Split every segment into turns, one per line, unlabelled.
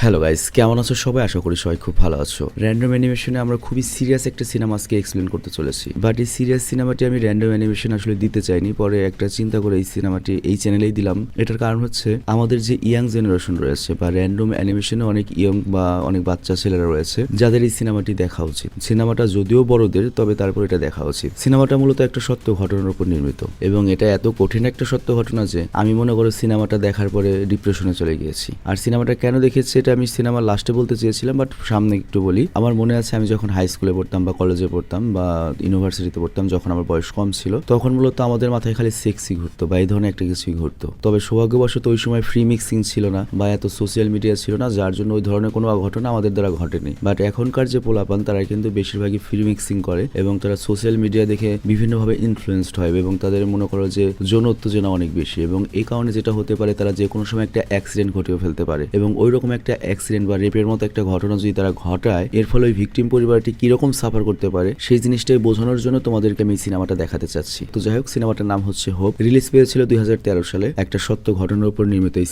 Hello guys, কেমন আছো সবাই? আশা করি সবাই খুব ভালো আছো। র্যান্ডম অ্যানিমেশনে আমরা খুবই সিরিয়াস একটা সিনেমা আজকে এক্সপ্লেন করতে চলেছি, বাট এই সিরিয়াস সিনেমাটি আমি র্যান্ডম অ্যানিমেশন আসলে দিতে চাইনি। পরে একটা চিন্তা করে এই সিনেমাটি এই চ্যানেলেই দিলাম। এটার কারণ হচ্ছে আমাদের যে ইয়াং জেনারেশন রয়েছে বা র্যান্ডম অ্যানিমেশনে অনেক ইয়ং বা অনেক বাচ্চা ছেলেরা রয়েছে যাদের এই সিনেমাটি দেখা উচিত। সিনেমাটা যদিও বড়দের, তবে তারপর এটা দেখা উচিত। সিনেমাটা মূলত একটা সত্য ঘটনার উপর নির্মিত এবং এটা এত কঠিন একটা সত্য ঘটনা যে আমি মনে করি সিনেমাটা দেখার পরে ডিপ্রেশনে চলে গিয়েছি। আর সিনেমাটা কেন দেখেছি এটা আমি সিনেমার লাস্টে বলতে চেয়েছিলাম, বাট সামনে একটু বলি। আমার মনে আছে আমি যখন হাই স্কুলে পড়তাম বা কলেজে পড়তাম বা ইউনিভার্সিটিতে পড়তাম, যখন আমার বয়স কম ছিল, তখন মূলত আমাদের মাথায় খালি সেক্সি ঘুরতো বা এই ধরনের একটা কিছুই ঘুরতো। তবে সৌভাগ্যবশত ওই সময় ফ্রি মিক্সিং ছিল না বা এত সোশ্যাল মিডিয়া ছিল না, যার জন্য ওই ধরনের কোনো ঘটনা আমাদের দ্বারা ঘটেনি। বাট এখনকার যে পোলাপান তারা কিন্তু বেশিরভাগই ফ্রি মিক্সিং করে এবং তারা সোশ্যাল মিডিয়া দেখে বিভিন্নভাবে ইনফ্লুয়েসড হয় এবং তাদের মনে করো যে যৌন উত্তেজনা অনেক বেশি, এবং এই কারণে যেটা হতে পারে তারা যে কোনো সময় একটা অ্যাক্সিডেন্ট ঘটিয়ে ফেলতে পারে। এবং ওই রকম একটা অ্যাক্সিডেন্ট বা রেপের মতো একটা ঘটনা যদি তারা ঘটায়, এর ফলে ওই ভিকটিম পরিবারটি কিরকম সাফার করতে পারে সেই জিনিসটাই বোঝানোর জন্য তোমাদেরকে আমি সিনেমাটা দেখাতে চাচ্ছি। তো যাই হোক, সিনেমাটার নাম হচ্ছে হোপ। রিলিজ পেয়েছিল 2013 সালে। একটা সত্য ঘটনার উপর নির্মিত এই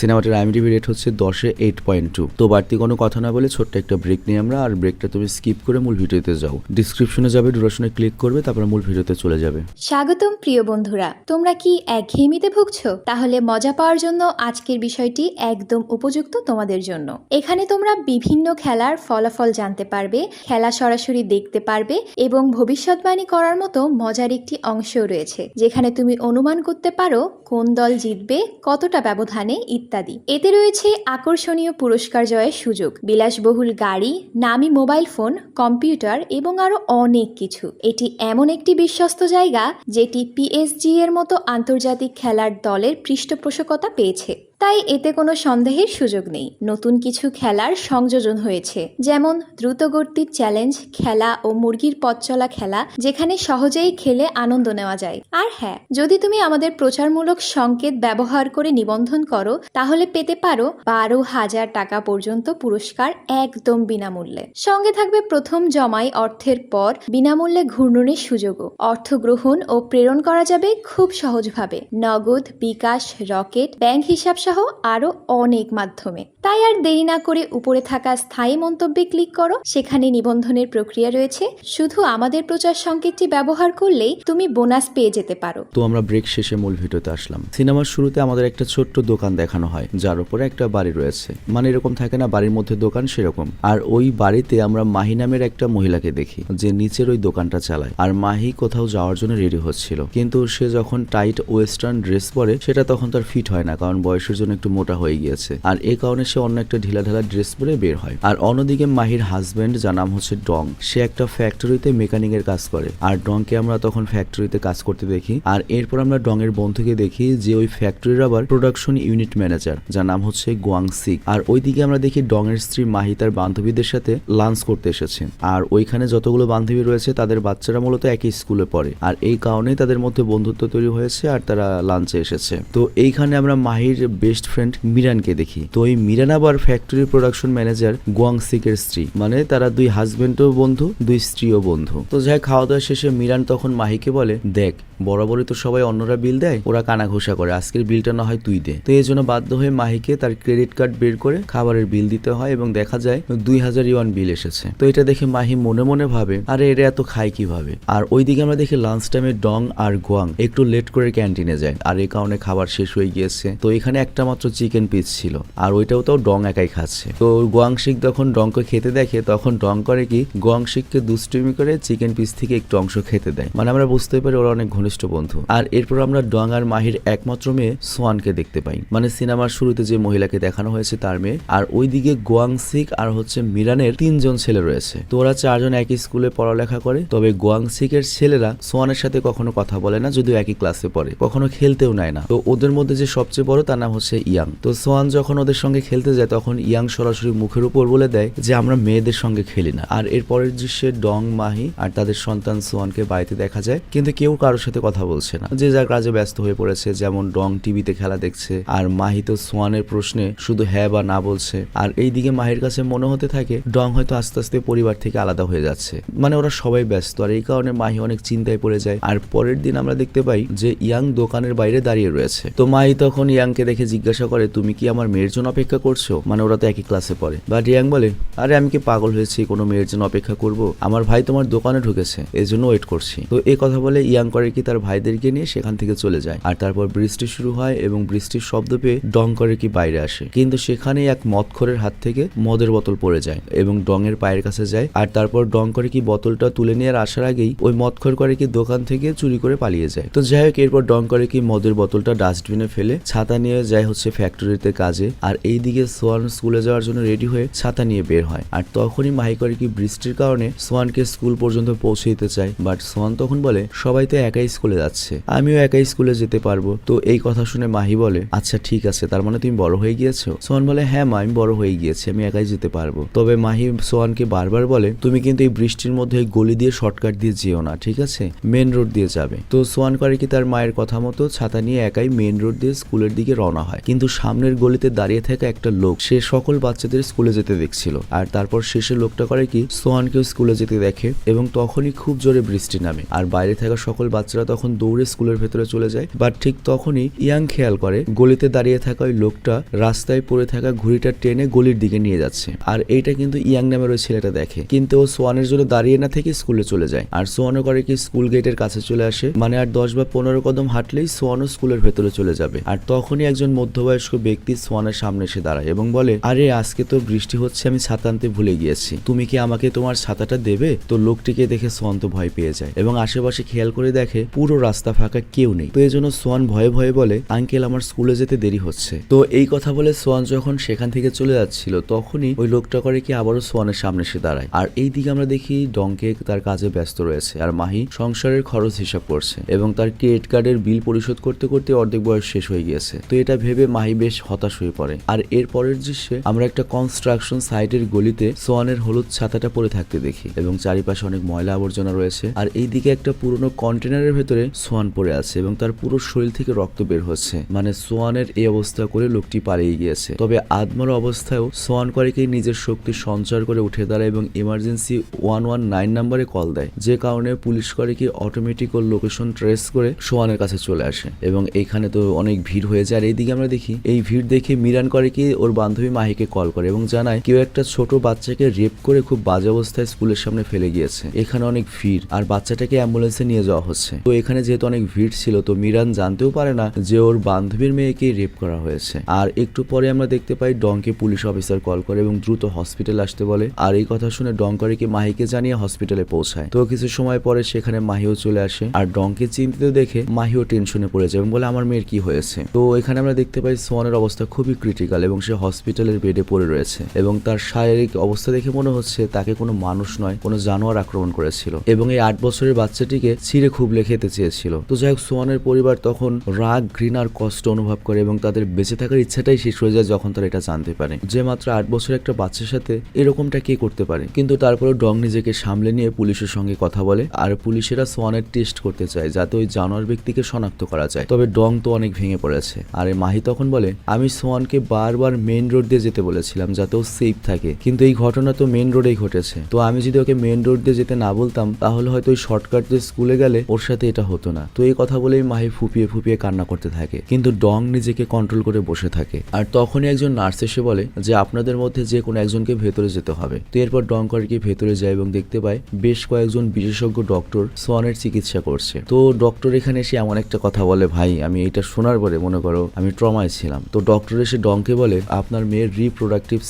সিনেমাটির IMDb রেট হচ্ছে 10-এ 8.2। তো বাড়তি কোনো কথা না বলে ছোট্ট একটা ব্রেক নিয়ে আমরা, আর ব্রেকটা তুমি স্কিপ করে মূল ভিডিওতে যাও। ডিসক্রিপশনে যাবে, ডিউরেশনে ক্লিক করবে, তারপর মূল ভিডিওতে চলে যাবে।
স্বাগতম প্রিয় বন্ধুরা, তোমরা কি একঘেয়েমিতে ভুগছো? তাহলে মজা পাওয়ার জন্য আজকের বিষয়টি একদম উপযুক্ত তোমাদের জন্য। এখানে তোমরা বিভিন্ন খেলার ফলাফল জানতে পারবে, খেলা সরাসরি দেখতে পারবে এবং ভবিষ্যৎবাণী করার মতো মজার একটি অংশও রয়েছে, যেখানে তুমি অনুমান করতে পারো কোন দল জিতবে, কতটা ব্যবধানে ইত্যাদি। এতে রয়েছে আকর্ষণীয় পুরস্কার জয়ের সুযোগ, বিলাসবহুল গাড়ি, নামি মোবাইল ফোন, কম্পিউটার এবং আরো অনেক কিছু। এটি এমন একটি বিশ্বস্ত জায়গা যেটি PSG এর মতো আন্তর্জাতিক খেলার দলের পৃষ্ঠপোষকতা পেয়েছে, তাই এতে কোনো সন্দেহের সুযোগ নেই। নতুন কিছু খেলার সংযোজন হয়েছে, যেমন দ্রুতগতির চ্যালেঞ্জ খেলা ও মুরগির পথ চলা খেলা, যেখানে সহজেই খেলে আনন্দ নেওয়া যায়। আর হ্যাঁ, যদি তুমি আমাদের প্রচারমূলক সংকেত ব্যবহার করে নিবন্ধন করো, তাহলে পেতে পারো 12,000 টাকা পর্যন্ত পুরস্কার একদম বিনামূল্যে। সঙ্গে থাকবে প্রথম জমাই অর্থের পর বিনামূল্যে ঘূর্ণনের সুযোগও। অর্থ গ্রহণ ও প্রেরণ করা যাবে খুব সহজভাবে, নগদ, বিকাশ, রকেট, ব্যাংক হিসাব সহ আরো অনেক মাধ্যমে। তাই আর দেরি না করে উপরে থাকা স্থায়ী মন্তব্যে ক্লিক করো, সেখানে নিবন্ধনের প্রক্রিয়া রয়েছে। শুধু আমাদের প্রচার সংকেতটি ব্যবহার করলেই তুমি বোনাস পেয়ে যেতে পারো।
তো আমরা ব্রেক শেষে মূল ভিডিওতে আসলাম। সিনেমার শুরুতে আমাদের একটা ছোট্ট দোকান দেখানো হয়, যার উপরে একটা বাড়ি রয়েছে। মানে এরকম থাকে না বাড়ির মধ্যে দোকান, সেরকম। আর ওই বাড়িতে আমরা মাহি নামের একটা মহিলাকে দেখি যে নিচের ওই দোকানটা চালায়। আর মাহি কোথাও যাওয়ার জন্য রেডি হচ্ছিল, কিন্তু সে যখন টাইট ওয়েস্টার্ন ড্রেস পরে সেটা তখন তার ফিট হয় না, কারণ বয়সের জন্য একটু মোটা হয়ে গিয়েছে। আর এই কারণে সে অন্য একটা ঢিলা ঢালা ড্রেস পরে বের হয়। আর অন্যদিকে মাহির হাজবেন্ড, যার নাম হচ্ছে ডং, সে একটা ফ্যাক্টরিতে মেকানিক এর কাজ করে। আর ডংকে আমরা তখন ফ্যাক্টরিতে কাজ করতে দেখি। আর এরপর আমরা ডং এর বন্ধুকে দেখি যে ওই ফ্যাক্টরির আবার প্রোডাকশন ইউনিট ম্যানেজার, যার নাম হচ্ছে গোয়াংসিক। আর ওইদিকে আমরা দেখি ডং এর স্ত্রী মাহি তার বান্ধবীদের সাথে লাঞ্চ করতে এসেছে। আর ওইখানে যতগুলো বান্ধবী রয়েছে তাদের বাচ্চারা মূলত একই স্কুলে পড়ে, আর এই কারণেই তাদের মধ্যে বন্ধুত্ব তৈরি হয়েছে আর তারা লাঞ্চে এসেছে। তো এইখানে আমরা মাহির বেস্ট ফ্রেন্ড মিরানকে দেখি। তো এই মিরান আবার ফ্যাক্টরি প্রোডাকশন ম্যানেজার গোয়াংসিকের স্ত্রী, মানে তারা দুই হাজবেন্ডও বন্ধু, দুই স্ত্রীও বন্ধু। তো যাই খাওয়া দাওয়া শেষে মিরান তখন মাহিকে বলে, দেখ বরাবরই তো সবাই অন্যরা বিল দেয়, ওরা কানা ঘোষা করে, আজকের বিলটা না হয় তুই দে। তো এই জন্য বাধ্য হয়ে মাহিকে তার ক্রেডিট কার্ড বের করে খাবারের বিল দিতে হয় এবং দেখা যায় 2000 ইউয়ান বিল এসেছে। তো এটা দেখে মাহি মনে মনে ভাবে, আরে এরা এত খায় কিভাবে। আর ওইদিকে আমরা দেখি লাঞ্চ টাইমে ডং আর গোয়াং একটু লেট করে ক্যান্টিনে যায়, আর এই কারণে খাবার শেষ হয়ে গিয়েছে। তো এখানে একটা মাত্র চিকেন পিস ছিল, আর ওইটাও তো ডং একাই খাচ্ছে। তো গোয়াংশিক যখন ডংকে খেতে দেখে, তখন ডং করে কি গোয়াংশিককে দুষ্টুমি করে চিকেন পিস থেকে একটু অংশ খেতে দেয়। মানে আমরা বুঝতে পারি ওরা অনেক ঘনিষ্ঠ বন্ধু। আর এরপর আমরা ডং আর মাহির একমাত্র মেয়ে সোয়ানকে দেখতে পাই, মানে সিনেমার শুরুতে যে মহিলাকে দেখানো হয়েছে তার মেয়ে। আর ওইদিকে গোয়াংসিক আর হচ্ছে মিরানের 3জন ছেলে রয়েছে। তো ওরা 4জন একই স্কুলে পড়ালেখা করে, তবে গোয়াংসিকের ছেলেরা সোয়ানের সাথে কখনো কথা বলে না, যদিও একই ক্লাসে পড়ে, কখনো খেলতেও নেয় না। তো ওদের মধ্যে যে সবচেয়ে বড় তার নাম হচ্ছে ইয়াং। তো সোয়ান যখন ওদের সঙ্গে খেলতে যায়, তখন ইয়াং সরাসরি মুখের উপর বলে দেয় যে আমরা মেয়েদের সঙ্গে খেলি না। আর এর পরের দৃশ্যে ডং, মাহি আর তাদের সন্তান সোয়ানকে বাড়িতে দেখা যায়, কিন্তু কেউ কারোর সাথে কথা বলছে না, যে যার কাজে ব্যস্ত হয়ে পড়েছে। যেমন ডং টিভিতে খেলা দেখছে আর মাহি তো সোয়ানের প্রশ্নে শুধু হ্যাঁ বা না বলছে। আর এইদিকে মাহির কাছে মনে হতে থাকে ডং হয়তো আস্তে আস্তে পরিবার থেকে আলাদা হয়ে যাচ্ছে, মানে ওরা সবাই ব্যস্ত। আর এই কারণে মাহি অনেক চিন্তায় পড়ে যায়। আর পরের দিন আমরা দেখতে পাই যে ইয়াং দোকানের বাইরে দাঁড়িয়ে রয়েছে। তো মাহি তখন ইয়াংকে দেখে জিজ্ঞাসা করে, তুমি কি আমার মেয়ের জন্য অপেক্ষা করছো? মানে ওরা তো একই ক্লাসে পড়ে। বাট ইয়াং বলে, আরে আমি কি পাগল হয়েছি কোনো মেয়ের জন্য অপেক্ষা করব? আমার ভাই তোমার দোকানে ঢুকেছে, এই জন্য ওয়েট করছি। তো এই কথা বলে ইয়াং করে কি তার ভাইদেরকে নিয়ে সেখান থেকে চলে যায়। আর তারপর বৃষ্টি শুরু হয় এবং বৃষ্টির শব্দ পেয়ে ডং করে কি বাইরে আসে, কিন্তু সেখানে এক মদখোরের হাত থেকে মদের বোতল পড়ে যায় এবং ডং এর পায়ের কাছে যায়। আর তারপর ডং করে কি বোতলটা তুলে নিয়ে আসার আগেই ওই মদখোর করে কি দোকান থেকে চুরি করে পালিয়ে যায়। তো যাই হোক, এরপর ডং করে কি মদের বোতলটা ডাস্টবিনে ফেলে ছাতা নিয়ে যায় হচ্ছে ফ্যাক্টরিতে কাজে। আর এইদিকে সোয়ান স্কুলে যাওয়ার জন্য রেডি হয়ে ছাতা নিয়ে বের হয়। আর তখনই মাহি করে কি বৃষ্টির কারণে সোয়ানকে স্কুল পর্যন্ত পৌঁছে দিতে চায়। বাট সোয়ান তখন বলে, সবাই তো একাই স্কুলে যাচ্ছে, আমিও একাই স্কুলে যেতে পারবো। তো এই কথা শুনে মাহি বলে, আচ্ছা ঠিক আছে, তার মানে তুমি বড় হয়ে গিয়েছো? সোয়ান বলে, হ্যাঁ মা, আমি বড় হয়ে গিয়েছি, আমি একাই যেতে পারবো। তবে মাহি সোয়ানকে বারবার বলে, তুমি কিন্তু এই বৃষ্টির মধ্যে গলি দিয়ে শর্টকাট দিয়ে যেও না, ঠিক আছে, মেন রোড দিয়ে যাবে। তো সোয়ান করে কি তার মায়ের কথা মতো ছাতা নিয়ে একাই মেন রোড দিয়ে স্কুলের দিকে রওনা হয়। কিন্তু সামনের গলিতে দাঁড়িয়ে থাকা একটা লোক সে সকল বাচ্চাদের স্কুলে যেতে দেখছিল। আর তারপর শেষে লোকটা করে কি সোয়ানকেও স্কুলে যেতে দেখে এবং তখনই খুব জোরে বৃষ্টি নামে। আর বাইরে থাকা সকল বাচ্চারা তখন দৌড়ে স্কুলের ভেতরে চলে যায়। বাট ঠিক তখনই ইয়াং খেয়াল করে গলিতে দাঁড়িয়ে থাকা ওই লোকটা রাস্তায় পড়ে থাকা ঘুড়িটা টেনে গলির দিকে নিয়ে যাচ্ছে। আর এইটা কিন্তু ইয়াং নামের ওই ছেলেটা দেখে, কিন্তু ও সোয়ানের জন্য দাঁড়িয়ে না থেকে স্কুলে চলে যায়। আর সোয়ানও করে কি স্কুল গেটের কাছে চলে আসে, মানে আর 10 বা 15 কদম হাঁটলেই সোয়ানও স্কুলের ভেতরে চলে যাবে। আর তখনই একজন মধ্যবয়স্ক ব্যক্তি সোয়ানের সামনে এসে দাঁড়ায় এবং বলে, আরে আজকে তো বৃষ্টি হচ্ছে, আমি ছাতা আনতে ভুলে গিয়েছি, তুমি কি আমাকে তোমার ছাতাটা দেবে? তো লোকটিকে দেখে সোয়ান তো ভয় পেয়ে যায় এবং আশেপাশে খেয়াল করে দেখে পুরো রাস্তা ফাঁকা, কেউ নেই। তো এই জন্য সোয়ান ভয়ে ভয়ে বলে, আঙ্কেল আমার স্কুলে যেতে দেরি হচ্ছে। তো এই কথা বলে সোয়ান যখন সেখান থেকে চলে যাচ্ছিল তখনই ওই লোকটা করে কি আবারও সোয়ানের সামনে এসে দাঁড়ায়। আর এই দিকে আমরা দেখি ডংকে তার কাজে ব্যস্ত রয়েছে আর মাহি সংসারের খরচ হিসাব করছে এবং তার ক্রেডিট কার্ডের বিল পরিশোধ করতে করতে অর্ধেক বয়স শেষ হয়ে গিয়েছে। তো এটা ভেবে মাহি বেশ হতাশ হয়ে পড়ে। আর এর পরের দৃশ্যে আমরা একটা কনস্ট্রাকশন সাইটের গলিতে সোয়ানের হলুদ ছাতাটা পরে থাকতে দেখি এবং চারিপাশে অনেক ময়লা আবর্জনা রয়েছে। আর এইদিকে একটা পুরনো কন্টেনারের ভেতরে সোয়ান পড়ে আছে এবং তার পুরো শরীর থেকে রক্ত বের হচ্ছে, মানে সোয়ানের এই অবস্থা করে লোকটি পালিয়ে গিয়েছে। তবে আদমর অবস্থায়ও সোয়ান করে কি নিজের শক্তি সঞ্চার করে উঠে দাঁড়ায় এবং ইমার্জেন্সি 119 নাম্বারে কল দেয়, যে কারণে পুলিশ করে কি অটোমেটিক ওর লোকেশন ট্রেস করে সোয়ানের কাছে চলে আসে এবং এইখানে তো অনেক ভিড় হয়ে যায়। আর এইদিকে আমরা দেখি এই ভিড় দেখে মিরান করে কি ওর বান্ধবী মাহিকে কল করে এবং জানায় কেউ একটা ছোট বাচ্চাকে রেপ করে খুব বাজে অবস্থায় স্কুলের সামনে ফেলে গিয়েছে, এখানে অনেক ভিড় আর বাচ্চাটাকে অ্যাম্বুলেন্সে নিয়ে যাওয়া হচ্ছে। তো এখানে যেহেতু অনেক ভিড় ছিল তো মিরান জানতেও পারে না যে ওর বান্ধবীর মেয়েকে রেপ করা হয়েছে। আর একটু পরে আমরা দেখতে পাই ডংকে পুলিশ অফিসার কল করে এবং দ্রুত হসপিটাল আসতে বলে। আর এই কথা শুনে ডং করে কি মাহিকে জানিয়ে হসপিটালে পৌঁছায়। তো কিছু সময় পরে সেখানে মাহিও চলে আসে আর ডংকে চিন্তিত দেখে মাহিও টেনশনে পড়ে যায় এবং বলে আমার মেয়ের কি হয়েছে। তো এখানে আমরা দেখতে পাই সোয়ানের অবস্থা খুবই ক্রিটিক্যাল এবং সে হসপিটালের বেডে পড়ে রয়েছে এবং তার শারীরিক অবস্থা দেখে মনে হচ্ছে তাকে কোনো মানুষ নয় কোনো জানোয়ার আক্রমণ করেছিল এবং এই 8 বছরের বাচ্চাটিকে ছিঁড়ে খুবলে খেতে চেয়েছিল। তো যাই হোক, সোয়ানের পরিবার তখন রাগ, ঘৃণার কষ্ট অনুভব করে এবং তাদের বেঁচে থাকার ইচ্ছাটাই শেষ হয়ে যায় যখন তারা এটা জানতে পারে যে মাত্র 8 বছরের একটা বাচ্চার সাথে এরকমটা কে করতে পারে। কিন্তু তারপরেও ডং নিজেকে সামলে নিয়ে পুলিশের সঙ্গে কথা বলে আর পুলিশেরা সোয়ানের টেস্ট করতে চায় যাতে ওই জানোয়ার ব্যক্তিকে শনাক্ত করা যায়। তবে ডং তো অনেক ভেঙে পড়েছে। আর মাহি তখন বলে, আমি সোয়ানকে বারবার মেন রোড দিয়ে যেতে বলেছিলাম যাতে ও সেফ থাকে, কিন্তু এই ঘটনা তো মেন রোডেই ঘটেছে। তো আমি যদি ওকে মেন রোড দিয়ে যেতে না বলতাম তাহলে হয়তো ওই শর্টকাট দিয়ে স্কুলে গেলে ওর সাথে এটা হতো না। তো এই কথা বলেই মাহি ফুপিয়ে ফুপিয়ে কান্না করতে থাকে, কিন্তু ডং নিজেকে কন্ট্রোল করে বসে থাকে। আর তখনই একজন নার্স এসে বলে যে আপনাদের মধ্যে যে কোনো একজনকে ভেতরে যেতে হবে। তো এরপর ডং করে কি ভেতরে যায় এবং দেখতে পায় বেশ কয়েকজন বিশেষজ্ঞ ডক্টর সোয়ানের চিকিৎসা করছে। তো ডক্টর এখানে এসে এমন একটা কথা বলে, ভাই আমি এটা শোনার পরে মনে করো আমি ট্রমায় ছিলাম। তো ডক্টর এসে ডংকে বলে আপনার মেয়ের রিপ্রোডাক্টিভ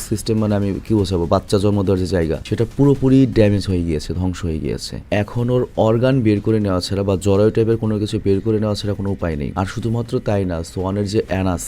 সিস্টেম মানে আমি কি বোঝাবো, বাচ্চা জন্ম দেওয়ার যে জায়গা সেটা পুরোপুরি ড্যামেজ হয়ে গিয়েছে, ধ্বংস হয়ে গিয়েছে। এখন ওর অর্গান বের করে নেওয়া ছাড়া বা জরায়ু টাইপের কোনো কিছু বের করে নেওয়া ছাড়া কোনো উপায় নেই। আর শুধুমাত্র তাই না, সোয়ানের যে অ্যানাস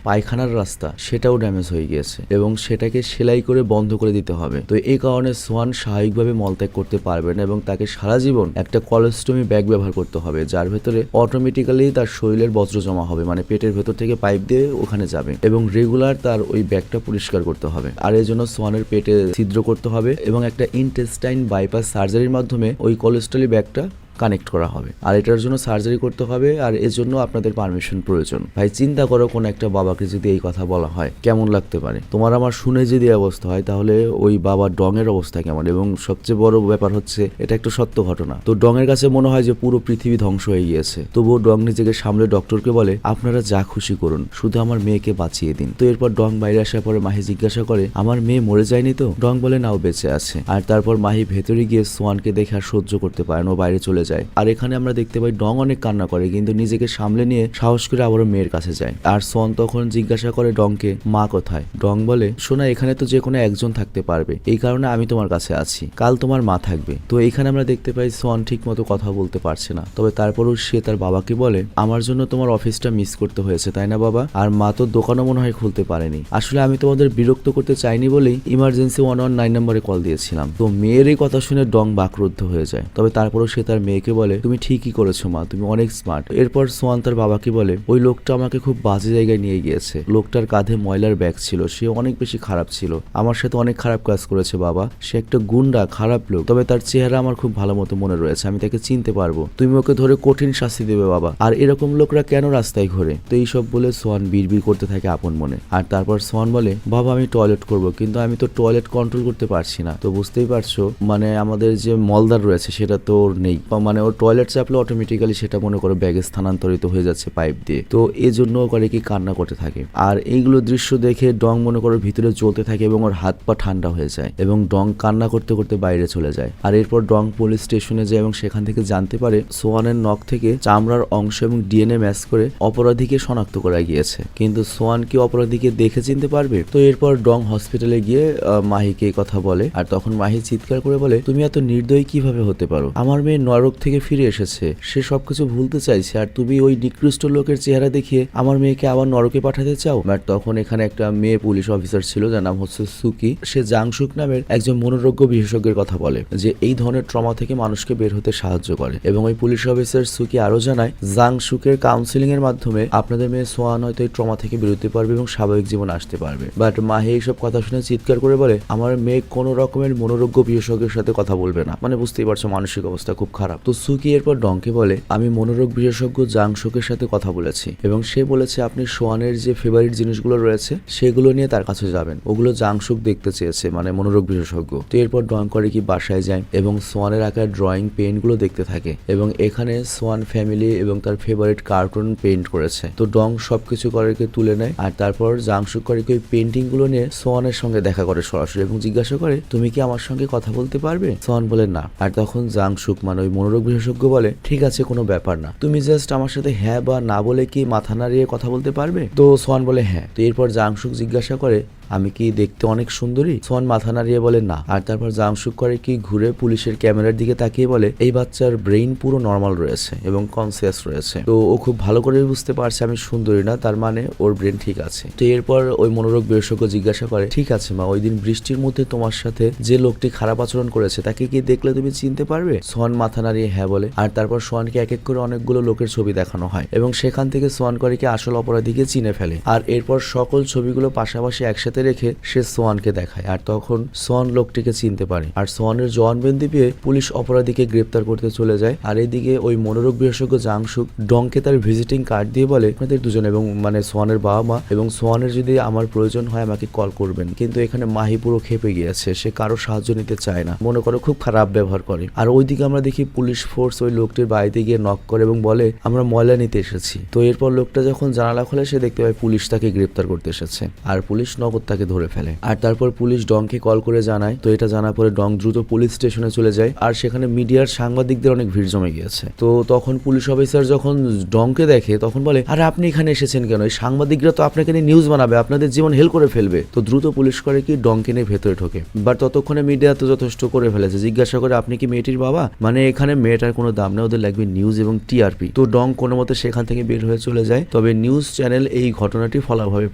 পায়খানার রাস্তা সেটাও ড্যামেজ হয়ে গিয়েছে এবং সেটাকে সেলাই করে বন্ধ করে দিতে হবে। তো এই কারণে সোয়ান স্বাভাবিকভাবে মলত্যাগ করতে পারবে না এবং তাকে সারা জীবন একটা কলোস্টমি ব্যাগ ব্যবহার করতে হবে যার ভেতরে অটোমেটিক্যালি তার শরীরের বজ্র জমা হবে, মানে পেটের ভেতর থেকে পাইপ দিয়ে ওখানে যাবে এবং রেগুলার তার ওই ব্যাগটা পরিষ্কার করতে হবে। আর এই জন্য সোয়ানের পেটে ছিদ্র করতে হবে এবং একটা ইন্টেস্টাইন বাইপাস সার্জারির মাধ্যমে ওই কোলেস্ট্রলি ব্যাগটা কানেক্ট করা হবে, আর এটার জন্য সার্জারি করতে হবে, আর এর জন্য আপনাদের পারমিশন প্রয়োজন। ভাই চিন্তা করো, কোন একটা বাবাকে যদি এই কথা বলা হয় কেমন লাগতে পারে। তোমার আমার শুনে যদি অবস্থা হয় তাহলে ওই বাবা ডং এর অবস্থা কেমন। এবং সবচেয়ে বড় ব্যাপার হচ্ছে এটা একটা সত্য ঘটনা। তো ডং এর কাছে মনে হয় যে পুরো পৃথিবী ধ্বংস হয়ে গিয়েছে, তবুও ডং নিজেকে সামলে ডক্টরকে বলে আপনারা যা খুশি করুন, শুধু আমার মেয়েকে বাঁচিয়ে দিন। তো এরপর ডং বাইরে আসার পরে মাহি জিজ্ঞাসা করে আমার মেয়ে মরে যায়নি তো? ডং বলে নাও বেঁচে আছে। আর তারপর মাহি ভেতরে গিয়ে সোয়ানকে দেখে আর সহ্য করতে পারে না, ও বাইরে চলে যায়। আর এখানে আমরা দেখতে পাই ডং অনেক কান্না করে, কিন্তু নিজেকে সামলে নিয়ে সাহস করে আবারও মেয়ের কাছে যায়। আর সোয়ান তখন জিজ্ঞাসা করে ডংকে মা কোথায়? ডং বলে শোনা, এখানে তো যে কোনো একজন থাকতে পারবে, এই কারণে আমি তোমার কাছে আছি, কাল তোমার মা থাকবে। তো এখানে আমরা দেখতে পাই সোয়ান ঠিক মতো কথা বলতে পারছে না, তবে তারপরও সে তার বাবাকে বলে আমার জন্য তোমার অফিসটা মিস করতে হয়েছে তাই না বাবা? আর মা তো দোকানও মনে হয় খুলতে পারেনি। আসলে আমি তোমাদের বিরক্ত করতে চাইনি বলেই ইমার্জেন্সি 119 নম্বরে কল দিয়েছিলাম। তো মেয়ের এই কথা শুনে ডং বাকরুদ্ধ হয়ে যায়, তবে তারপরও সে তার মেয়েকে বলে তুমি ঠিকই করেছো মা, তুমি অনেক স্মার্ট। এরপর সোয়ান তার বাবাকে বলে ওই লোকটা আমাকে খুব বাজে জায়গায় নিয়ে গিয়েছে, লোকটার কাঁধে ময়লার ব্যাগ ছিল, সে অনেক বেশি খারাপ ছিল, আমার সাথে অনেক খারাপ কাজ করেছে বাবা, সে একটা গুন্ডা, খারাপ লোক, তবে তার চেহারা আমার খুব ভালো মতো মনে রয়েছে, আমি তাকে চিনতে পারবো, তুমি ওকে ধরে কঠিন শাস্তি দেবে বাবা, আর এরকম লোকরা কেন রাস্তায় ঘোরে? তো এইসব বলে সোয়ান বিড়বিড় করতে থাকে আপন মনে। আর তারপর সোয়ান বলে বাবা আমি টয়লেট করব, কিন্তু আমি তো টয়লেট কন্ট্রোল করতে পারছি না। তো বুঝতেই পারছো মানে আমাদের যে মলদার রয়েছে সেটা তো ওর নেই, মানে ওর টয়লেট চাপলে অটোমেটিক্যালি সেটা মনে করো ব্যাগে স্থানান্তরিত হয়ে যাচ্ছে পাইপ দিয়ে। তো এই জন্য করে কি কান্না করতে থাকে। আর এইগুলো দৃশ্য দেখে ডং মনে করো ভিতরে জ্বলতে থাকে এবং ওর হাত পা ঠান্ডা হয়ে যায় এবং ডং কান্না করতে করতে বাইরে চলে যায়। আর এরপর ডং পুলিশ স্টেশনে যায় এবং সেখান থেকে জানতে পারে সোয়ানের নখ থেকে চামড়ার অংশ এবং ডিএনএ ম্যাচ করে অপরাধীকে শনাক্ত করা গিয়েছে, কিন্তু সোয়ান কি অপরাধীকে দেখে চিনতে পারবে? তো এরপর ডং হসপিটালে গিয়ে মাহিকে এই কথা বলে, আর তখন মাহি চিৎকার করে বলে তুমি এত নির্দয়ী কিভাবে হতে পারো? আমার মেয়ে নরক থেকে ফিরে এসেছে, সে সবকিছু ভুলতে চাইছে, আর তুমি ওই নিকৃষ্ট লোকের চেহারা দেখিয়ে আমার মেয়েকে আবার নরকে পাঠাতে চাও? বাট তখন এখানে একটা মেয়ে পুলিশ অফিসার ছিল যার নাম হচ্ছে সুকি, সে জাংশুক নামের একজন মনোরোগ্য বিশেষজ্ঞের কথা বলে যে এই ধরনের ট্রমা থেকে মানুষকে বের হতে সাহায্য করে। এবং ওই পুলিশ অফিসার সুকি আরো জানায় জাংশুকের কাউন্সিলিং এর মাধ্যমে আপনাদের মেয়ে সোয়ান হয়তো এই ট্রমা থেকে বেরোতে পারবে এবং স্বাভাবিক জীবন আসতে পারবে। বাট মাহি এইসব কথা শুনে চিৎকার করে বলে আমার মেয়ে কোনো রকমের মনোরোগ্য বিশেষজ্ঞের সাথে কথা বলবে না, মানে বুঝতেই পারছো মানসিক অবস্থা খুব খারাপ। তো সুকি এরপর ডংকে বলে আমি মনোরোগ বিশেষজ্ঞ জাংশুকের সাথে কথা বলেছি এবং সে বলেছে আপনি সোয়ানের যে ফেভারিট জিনিসগুলো রয়েছে সেগুলো নিয়ে তার কাছে যাবেন, ওগুলো জাংশুক দেখতে চেয়েছে, মানে মনোরোগ বিশেষজ্ঞ। তো এরপর ডং করে কি বাসায় যায় এবং সোয়ানের আঁকার ড্রয়িং পেইন্ট গুলো দেখতে থাকে এবং এখানে সোয়ান ফ্যামিলি এবং তার ফেভারিট কার্টুন পেইন্ট করেছে। তো ডং সবকিছু করে তুলে নেয়, আর তারপর জাংশুক করে ওই পেইন্টিং গুলো নিয়ে সোয়ানের সঙ্গে দেখা করে সরাসরি এবং জিজ্ঞাসা করে তুমি কি আমার সঙ্গে কথা বলতে পারবে? সোয়ান বলে না। আর তখন জাংশুক মানে ওই মনোরোগ বিশেষজ্ঞ বলে ঠিক আছে কোনো ব্যাপার না, তুমি জাস্ট আমার সাথে হ্যাঁ বা না বলে কি মাথা নাড়িয়ে কথা বলতে পারবে? তো সোয়ান বলে হ্যাঁ। তো এরপর জাংশুক জিজ্ঞাসা করে আমি কি দেখতে অনেক সুন্দরী? সোয়ান মাথা নাড়িয়ে বলে না। আর তারপর জাংশুক করে কি ঘুরে পুলিশের ক্যামেরার দিকে তাকিয়ে বলে এই বাচ্চার ব্রেইন পুরো নর্মাল রয়েছে এবং কনসিয়াস রয়েছে, তো ও খুব ভালো করে বুঝতে পারছে আমি সুন্দরী না, তার মানে ওর ব্রেন ঠিক আছে। তো এরপর ওই মনোরোগ বিশেষজ্ঞ জিজ্ঞাসা করে ঠিক আছে মা, ওই দিন বৃষ্টির মধ্যে তোমার সাথে যে লোকটি খারাপ আচরণ করেছে তাকে কি দেখলে তুমি চিনতে পারবে? সোয়ান মাথা নাড়িয়ে হ্যাঁ বলে। আর তারপর সোয়ানকে এক এক করে অনেকগুলো লোকের ছবি দেখানো হয় এবং সেখান থেকে সোয়ান করে কি আসল অপরাধীকে চিনে ফেলে। আর এরপর সকল ছবিগুলো পাশাপাশি একসাথে রেখে সে সোয়ানকে দেখায়, আর তখন সোয়ান লোকটিকে চিনতে পারে। আর সোয়ানের জবানবন্দি পেয়ে পুলিশ অপরাধীকে গ্রেপ্তার করতে চলে যায়। আর এদিকে ওই মনোরোগ বিশেষজ্ঞ জাংশুক ডংকে তার ভিজিটিং কার্ড দিয়ে বলে আপনাদের দুজন এবং মানে সোয়ানের বাবা মা এবং সোয়ানের যদি আমার প্রয়োজন হয় আমাকে কল করবেন। কিন্তু এখানে মাহি পুরো খেপে গিয়েছে, সে কারো সাহায্য নিতে চায় না, মনে করো খুব খারাপ ব্যবহার করে। আর ওইদিকে আমরা দেখি পুলিশ ফোর্স ওই লোকটির বাড়িতে গিয়ে নক করে এবং বলে আমরা ময়লা নিতে এসেছি। তো এরপর লোকটা যখন জানালা খোলে সে দেখতে পায় পুলিশ তাকে গ্রেপ্তার করতে এসেছে, আর পুলিশ নগদ তাকে ধরে ফেলে। আর তারপর পুলিশ ডংকে কল করে জানায়। তো এটা জানার পরে ডং দ্রুত পুলিশ স্টেশনে চলে যায়, আর সেখানে মিডিয়ার সাংবাদিকদের অনেক ভিড় জমে গিয়েছে। তো তখন পুলিশ অফিসার যখন ডংকে দেখে তখন বলে আরে আপনি এখানে এসেছেন কেন? এই সাংবাদিকরা তো আপনাকে নিয়ে নিউজ বানাবে, আপনাদের জীবন হেল করে ফেলবে। তো দ্রুত পুলিশ করে কি ডংকে নিয়ে ভেতরে ঢোকে। বাট ততক্ষণে মিডিয়া তো যথেষ্ট করে ফেলেছে, জিজ্ঞাসা করে আপনি কি মেয়েটির বাবা? মানে এখানে মেয়েটার কোনো দাম নেই, ওদের লাগবে নিউজ এবং টিআরপি। তো ডং কোনো মতে সেখান থেকে বের হয়ে চলে যায়। তবে নিউজ চ্যানেল এই ঘটনাটি ফলাভাবে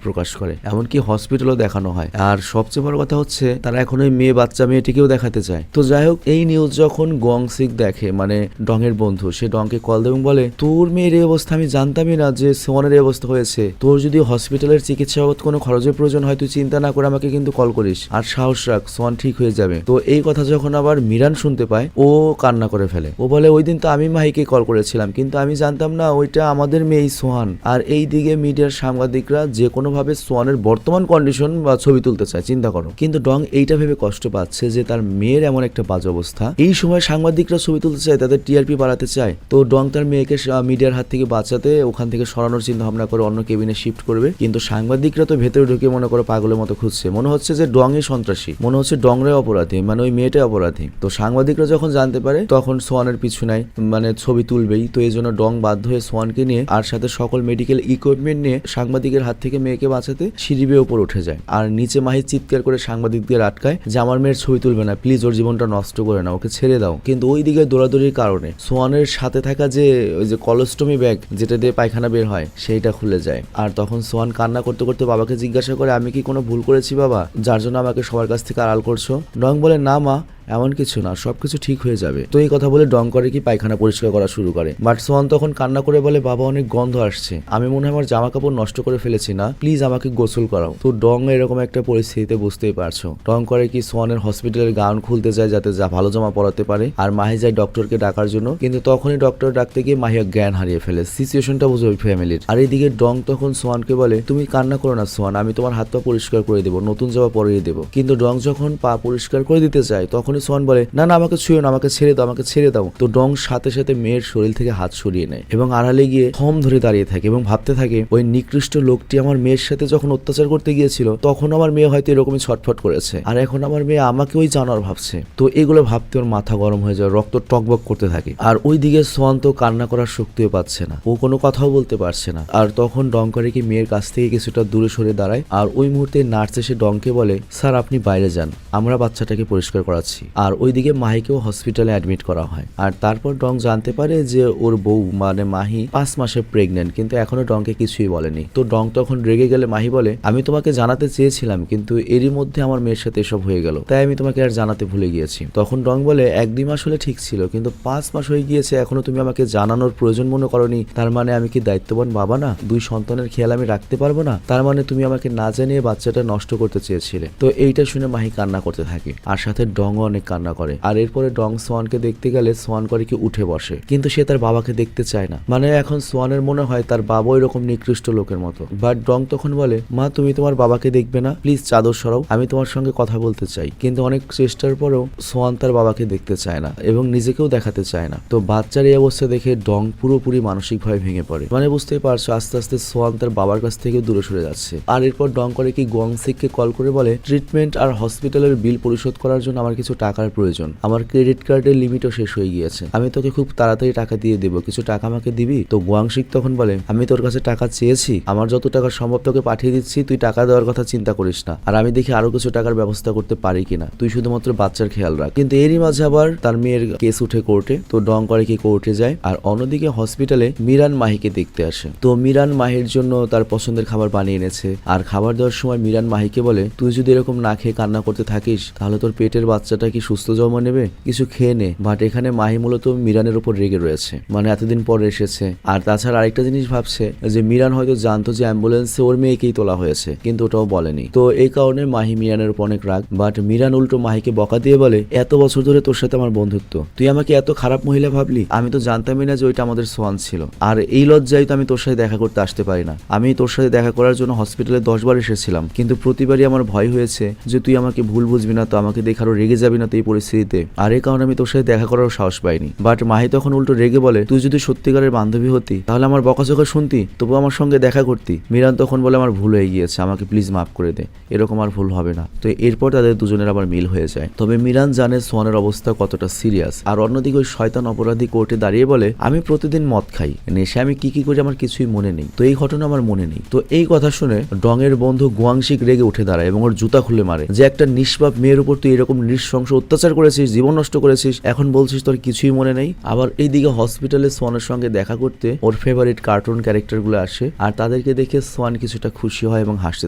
প্রকাশ করে, এমনকি হসপিটালও দেখানো হয়। আর সবচেয়ে বড় কথা হচ্ছে তারা এখন ওই বাচ্চা মেয়েটিকেও দেখাতে চায়। তো যাই হোক, এই নিউজ যখন গোয়াংশিক দেখে, মানে ডং এর বন্ধু, সে ডংকে কল দেয় এবং বলে তোর মেয়ের এই অবস্থা, আমি জানতামই না যে সোয়ানের এই অবস্থা হয়েছে। তোর যদি হসপিটালের চিকিৎসা বাবদ কোনো খরচের প্রয়োজন হয় তুই চিন্তা না করে আমাকে কিন্তু কল করিস, আর সাহস রাখ, সোয়ান ঠিক হয়ে যাবে। তো এই কথা যখন আবার মিরান শুনতে পায়, ও কান্না করে ফেলে। ও বলে ওই দিন তো আমি মাহিকে কল করেছিলাম, কিন্তু আমি জানতাম না ওইটা আমাদের মেয়ে সোহান। আর এই দিকে মিডিয়ার সাংবাদিকরা যে কোনো ভাবে সোয়ানের বর্তমান কন্ডিশন বা ছবি তুলতে চায়, চিন্তা করো। কিন্তু ডং এইটা ভেবে কষ্ট পাচ্ছে যে তার মেয়ের এমন একটা বাজে অবস্থা, এই সময় সাংবাদিকরা ছবি তুলতে চায়, তাদের টিআরপি বাড়াতে চায়। তো ডং তার মেয়েকে মিডিয়ার হাত থেকে বাঁচাতে ওখান থেকে সরানোর চিন্তা ভাবনা করে অন্য কেবিনে শিফট করবে। কিন্তু সাংবাদিকরা তো ভেতরে ঢুকে মনে করো পাগলের মতো খুঁজছে, মনে হচ্ছে যে ডং এই সন্ত্রাসী, মনে হচ্ছে ডংরাই অপরাধী, মানে ওই মেয়েটাই অপরাধী। তো সাংবাদিকরা যখন জানতে পারে তখন সোয়ানের পিছু নাই, মানে ছবি তুলবেই। তো এই জন্য ডং বাধ্য হয়ে সোয়ানকে নিয়ে আর সাথে সকল মেডিকেল ইকুইপমেন্ট নিয়ে সাংবাদিকের হাত থেকে মেয়েকে বাঁচাতে সিঁড়ি বেয়ে উপর উঠে যায়। আর নিচে মাহি চিৎকার করে সাংবাদিকদের আটকায় যে আমার মেয়ের ছবি তুলবে না, প্লিজ, ওর জীবনটা নষ্ট করে না, ওকে ছেড়ে দাও। কিন্তু ওই দিকে দৌড়াদৌড়ির কারণে সোয়ানের সাথে থাকা যে ওই যে কলোস্টমি ব্যাগ যেটা দিয়ে পায়খানা বের হয় সেইটা খুলে যায়। আর তখন সোয়ান কান্না করতে করতে বাবাকে জিজ্ঞাসা করে আমি কি কোনো ভুল করেছি বাবা, যার জন্য আমাকে সবার কাছ থেকে আড়াল করছো? ডং বলে না মা, এমন কিছু না, সবকিছু ঠিক হয়ে যাবে। তো এই কথা বলে ডং করে কি পায়খানা পরিষ্কার করা শুরু করে। বাট সোয়ান তখন কান্না করে বলে বাবা অনেক গন্ধ আসছে, আমি মনে হয় আমার জামা কাপড় নষ্ট করে ফেলেছি না, প্লিজ আমাকে গোসল করাও। তো ডং এরকম একটা পরিস্থিতিতে বুঝতেই পারছো। ডং করে কি সোয়ানের হসপিটালের গাউন খুলতে যায় যাতে ভালো জামা পরাতে পারে, আর মাহি যায় ডক্টরকে ডাকার জন্য। কিন্তু তখনই ডক্টর ডাকতে গিয়ে মাহি জ্ঞান হারিয়ে ফেলে। সিচুয়েশনটা বুঝো ওই ফ্যামিলির। আর এইদিকে ডং তখন সোয়ানকে বলে তুমি কান্না করো না সোয়ান, আমি তোমার হাত পা পরিষ্কার করে দেবো, নতুন জামা পরিয়ে দেবো। কিন্তু ডং যখন পা পরিষ্কার করে দিতে চায় তখনই সোয়ান বলে না না, আমাকে ছুঁয়ো না, আমাকে ছেড়ে দাও, আমাকে ছেড়ে দাও। তো ডং সাথে সাথে মেয়ের শরীর থেকে হাত সরিয়ে নেয় এবং আড়ালে গিয়ে থম ধরে দাঁড়িয়ে থাকে এবং ভাবতে থাকে ওই নিকৃষ্ট লোকটি আমার মেয়ের সাথে যখন অত্যাচার করতে গিয়েছিল তখন আমার মেয়ে হয়তো এরকমই ছটফট করেছে, আর এখন আমার মেয়ে আমাকে ওই জানোয়ার ভাবছে। তো এগুলো ভাবতে ওর মাথা গরম হয়ে যায়, রক্ত টকবক করতে থাকে। আর ওই দিকে সোয়ান তো কান্না করার শক্তিও পাচ্ছে না, ও কোনো কথাও বলতে পারছে না। আর তখন ডং করে কি মেয়ের কাছ থেকে কিছুটা দূরে সরে দাঁড়ায়। আর ওই মুহূর্তে নার্স এসে ডংকে বলে স্যার আপনি বাইরে যান, আমরা বাচ্চাটাকে পরিষ্কার করাচ্ছি। আর ওইদিকে মাহিকেও হসপিটালে অ্যাডমিট করা হয়। আর তারপর ডং জানতে পারে যে ওর বউ মানে মাহি 5 মাসে প্রেগনেন্ট, কিন্তু এখনো ডংকে কিছুই বলেনি। তো ডং তখন রেগে গেলে মাহি বলে আমি তোমাকে জানাতে চেয়েছিলাম, কিন্তু এরই মধ্যে আমার মেয়ের সাথে এসব হয়ে গেল, তাই আমি তোমাকে আর জানাতে ভুলে গিয়েছি। তখন ডং বলে 1-2 মাস হলে ঠিক ছিল, কিন্তু 5 মাস হয়ে গিয়েছে, এখনো তুমি আমাকে জানানোর প্রয়োজন মনে করনি। তার মানে আমি কি দায়িত্ববান বাবা না? 2 সন্তানের খেয়াল আমি রাখতে পারবো না? তার মানে তুমি আমাকে না জানিয়ে বাচ্চাটা নষ্ট করতে চেয়েছিলে। তো এইটা শুনে মাহি কান্না করতে থাকে, আর সাথে ডংও অনেক কান্না করে। আর এরপরে ডং সোয়ানকে দেখতে গেলে সোয়ান করে কি উঠে বসে, কিন্তু সে তার বাবাকে দেখতে চায় না। মানে এখন সোয়ানের মনে হয় তার বাবা এরকম নিকৃষ্ট লোকের মতো। বাট ডং তখন বলে মা তুমি তোমার বাবাকে দেখবে না, প্লিজ চাদর সরাও, আমি তোমার সঙ্গে কথা বলতে চাই। কিন্তু অনেক চেষ্টার পরেও সোয়ান তার বাবাকে দেখতে চায় না এবং নিজেকেও দেখাতে চায় না। তো বাচ্চার এই অবস্থা দেখে ডং পুরোপুরি মানসিকভাবে ভেঙে পড়ে। মানে বুঝতেই পারছো আস্তে আস্তে সোয়ান তার বাবার কাছ থেকে দূরে সরে যাচ্ছে। আর এরপর ডং করে কি গোয়াংশিককে কল করে বলে ট্রিটমেন্ট আর হসপিটালের বিল পরিশোধ করার জন্য আমার কিছু টাকার প্রয়োজন, আমার ক্রেডিট কার্ডের লিমিটও শেষ হয়ে গিয়েছে, আমি তোকে খুব তাড়াতাড়ি টাকা দিয়ে দেবো, কিছু টাকা আমাকে দিবি? তো গোয়াংশিক তখন বলে আমি তোর কাছে টাকা চেয়েছি, আমার যত টাকা সম্ভব তোকে পাঠিয়ে দিচ্ছি, তুই টাকা দেওয়ার কথা চিন্তা করিস না, আর আমি দেখি আরো কিছু টাকার ব্যবস্থা করতে পারি কিনা, তুই শুধুমাত্র বাচ্চার খেয়াল রাখ। কিন্তু এরই মাঝে আবার তার মেয়ের কেস উঠে কোর্টে। তো ডং করে কি কোর্টে যায়। আর অন্যদিকে হসপিটালে মিরান মাহিকে দেখতে আসে। তো মিরান মাহির জন্য তার পছন্দের খাবার বানিয়ে এনেছে। আর খাবার দেওয়ার সময় মিরান মাহিকে বলে তুই যদি এরকম না খেয়ে কান্না করতে থাকিস তাহলে তোর পেটের বাচ্চাটা কি সুস্থ জন্ম নেবে, কিছু খেয়ে নে। বাট এখানে মাহি মূলত মিরানের উপর রেগে রয়েছে, মানে এতদিন পর এসেছে। আর তাছাড়া আরেকটা জিনিস ভাবছে যে মিরান হয়তো জানতো যে অ্যাম্বুলেন্সে ওর মেয়েকেই তোলা হয়েছে, কিন্তু ওটাও বলেনি। তো এই কারণে মাহি মিরানের উপর অনেক রাগ। বাট মিরান উল্টো মাহিকে বকা দিয়ে বলে এত বছর ধরে তোর সাথে আমার বন্ধুত্ব, তুই আমাকে এত খারাপ মহিলা ভাবলি, আমি তো জানতামই না যে ওইটা আমাদের সোয়ান ছিল। আর এই লজ্জায় তো আমি তোর সাথে দেখা করতে আসতে পারি না, আমি তোর সাথে দেখা করার জন্য হসপিটালে 10 বার এসেছিলাম, কিন্তু প্রতিবারই আমার ভয় হয়েছে যে তুই আমাকে ভুল বুঝবি না, তো আমাকে দেখে আরো রেগে যাবি না তো এই পরিস্থিতিতে, আর এই কারণে আমি তোর সাথে দেখা করার সাহস পাইনি। বাট মাহি তখন উল্টো রেগে বলে তুই যদি সত্যিকারের বান্ধবী হতি তাহলে আমার বকাঝকা শুনতি, তবু আমার সঙ্গে দেখা করতি। মিরান তখন বলে আমার ভুল হয়ে গিয়েছে, আমাকে প্লিজ মাফ করে দে, এরকম আর ভুল হবে না। তো এরপর তাদের দুজনের আবার মিল হয়ে যায়। তবে মিরান জানে সোয়ানের অবস্থা কতটা সিরিয়াস। আর অন্যদিকে ওই শয়তান অপরাধী কোর্টে দাঁড়িয়ে বলে আমি প্রতিদিন মদ খাই, নেশে আমি কি করি আমার কিছুই মনে নেই, তো এই ঘটনা আমার মনে নেই। তো এই কথা শুনে ডং এর বন্ধু গোয়াংশিক রেগে উঠে দাঁড়ায় এবং ওর জুতা খুলে মারে যে একটা নিষ্পাপ মেয়ের উপর তুই এরকম নৃশংস মানুষের অত্যাচার করেছিস, জীবন নষ্ট করেছিস, এখন বলছিস তোর কিছুই মনে নেই। আবার এইদিকে হসপিটালে সোয়ানের সঙ্গে দেখা করতে ওর ফেভারিট কার্টুন ক্যারেক্টারগুলো আসে, আর তাদেরকে দেখে সোয়ান কিছুটা খুশি হয় এবং হাসতে